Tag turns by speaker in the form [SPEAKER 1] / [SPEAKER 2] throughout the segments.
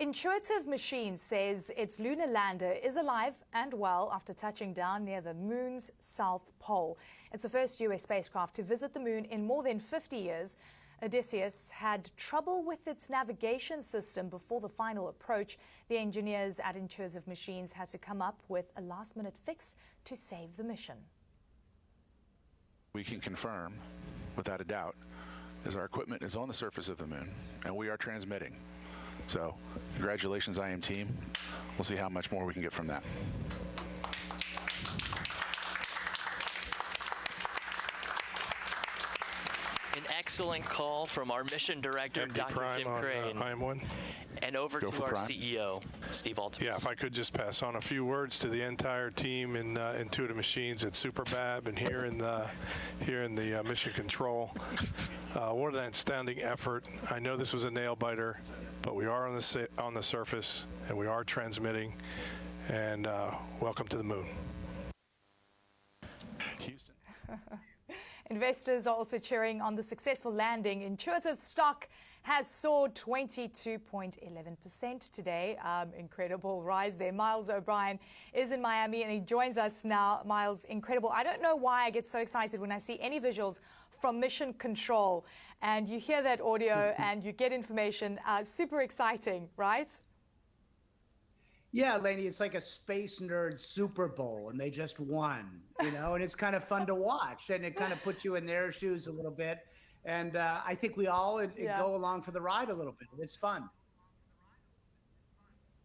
[SPEAKER 1] Intuitive Machines says its lunar lander is alive and well after touching down near the moon's south pole. It's the first U.S. spacecraft to visit the moon in more than 50 years. Odysseus had trouble with its navigation system before the final approach. The engineers at Intuitive Machines had to come up with a last-minute fix to save the mission.
[SPEAKER 2] We can confirm, without a doubt, is our equipment is on the surface of the moon, and we are transmitting. So, congratulations, IM team. We'll see how much more we can get from that.
[SPEAKER 3] An excellent call from our mission director, Dr. Tim Crane.
[SPEAKER 4] IM1.
[SPEAKER 3] And over to our CEO, Steve Altemus.
[SPEAKER 4] Yeah, if I could just pass on a few words to the entire team in Intuitive Machines at Superbab and here in the Mission Control. What an outstanding effort. I know this was a nail biter, but we are on the surface and we are transmitting. And welcome to the moon.
[SPEAKER 2] Houston.
[SPEAKER 1] Investors are also cheering on the successful landing. Intuitive stock has soared 22.11% today. Incredible rise there. Miles O'Brien is in Miami and he joins us now. Miles, incredible. I don't know why I get so excited when I see any visuals from Mission Control and you hear that audio and you get information. Super exciting, right?
[SPEAKER 5] Yeah, Lainey, it's like a space nerd Super Bowl and they just won, and it's kind of fun to watch and it kind of puts you in their shoes a little bit. And I think we all go along for the ride a little bit. It's fun.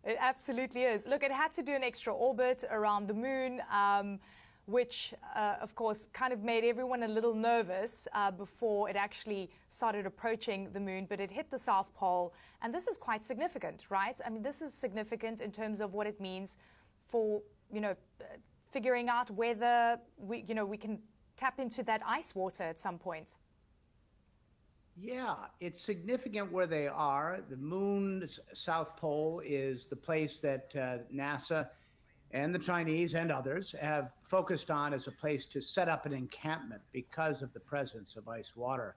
[SPEAKER 1] It absolutely is. Look, it had to do an extra orbit around the moon, which, of course, kind of made everyone a little nervous before it actually started approaching the moon. But it hit the South Pole. And this is quite significant, right? I mean, this is significant in terms of what it means for, figuring out whether we can tap into that ice water at some point.
[SPEAKER 5] Yeah, it's significant where they are. The moon's South Pole is the place that NASA and the Chinese and others have focused on as a place to set up an encampment because of the presence of ice water.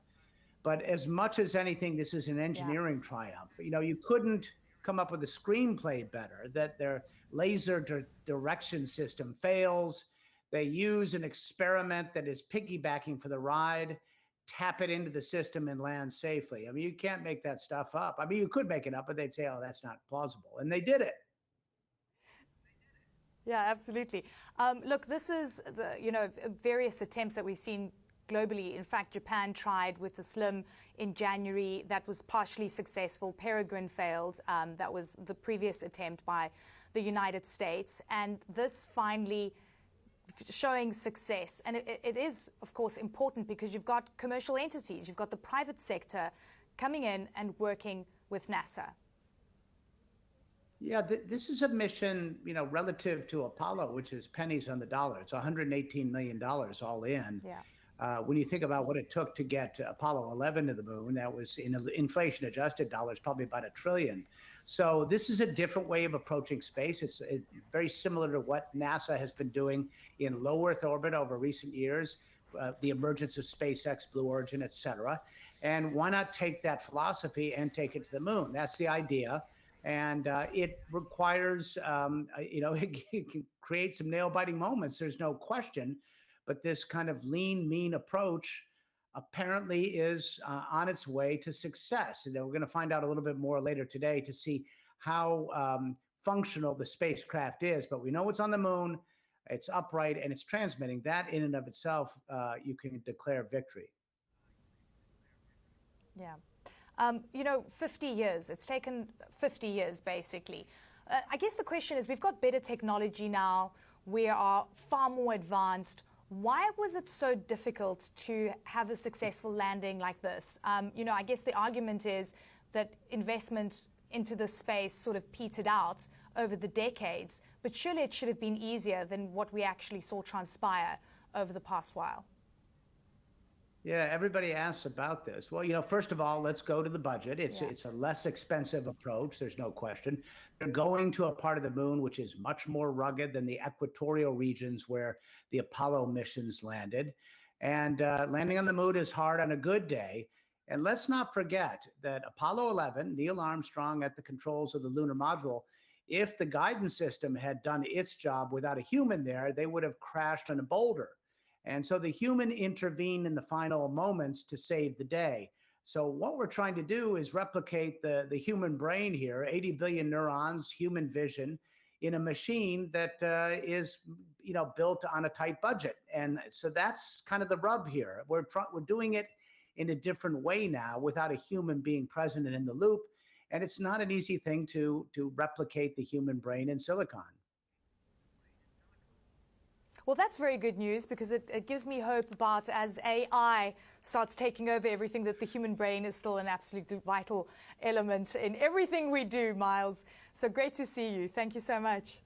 [SPEAKER 5] But as much as anything, this is an engineering triumph. You couldn't come up with a screenplay better, that their laser direction system fails. They use an experiment that is piggybacking for the ride, tap it into the system and land safely. I mean, you can't make that stuff up. I mean, you could make it up, but they'd say, oh, that's not plausible. And they did it.
[SPEAKER 1] Yeah, absolutely. Look, this is the various attempts that we've seen globally. In fact, Japan tried with the SLIM in January. That was partially successful. Peregrine failed. That was the previous attempt by the United States. And this finally showing success. And it is, of course, important because you've got commercial entities. You've got the private sector coming in and working with NASA.
[SPEAKER 5] Yeah, this is a mission, relative to Apollo, which is pennies on the dollar. It's $118 million all in.
[SPEAKER 1] Yeah.
[SPEAKER 5] When you think about what it took to get Apollo 11 to the moon, that was in inflation-adjusted dollars, probably about $1 trillion. So this is a different way of approaching space. It's very similar to what NASA has been doing in low Earth orbit over recent years, the emergence of SpaceX, Blue Origin, et cetera. And why not take that philosophy and take it to the moon? That's the idea. And it requires, it can create some nail-biting moments. There's no question. But this kind of lean, mean approach apparently is on its way to success. And we're going to find out a little bit more later today to see how functional the spacecraft is. But we know it's on the moon, it's upright, and it's transmitting. That in and of itself, you can declare victory.
[SPEAKER 1] Yeah. 50 years. It's taken 50 years, basically. I guess the question is, we've got better technology now. We are far more advanced. Why was it so difficult to have a successful landing like this? I guess the argument is that investment into the space sort of petered out over the decades, but surely it should have been easier than what we actually saw transpire over the past while.
[SPEAKER 5] Yeah, everybody asks about this. Well, first of all, let's go to the budget. It's a less expensive approach. There's no question. They're going to a part of the moon which is much more rugged than the equatorial regions where the Apollo missions landed. And landing on the moon is hard on a good day. And let's not forget that Apollo 11, Neil Armstrong at the controls of the lunar module, if the guidance system had done its job without a human there, they would have crashed on a boulder. And so the human intervened in the final moments to save the day. So what we're trying to do is replicate the human brain here, 80 billion neurons, human vision, in a machine that is, built on a tight budget. And so that's kind of the rub here. We're doing it in a different way now without a human being present and in the loop. And it's not an easy thing to replicate the human brain in silicon.
[SPEAKER 1] Well, that's very good news, because it gives me hope about, as AI starts taking over everything, that the human brain is still an absolutely vital element in everything we do, Miles. So great to see you. Thank you so much.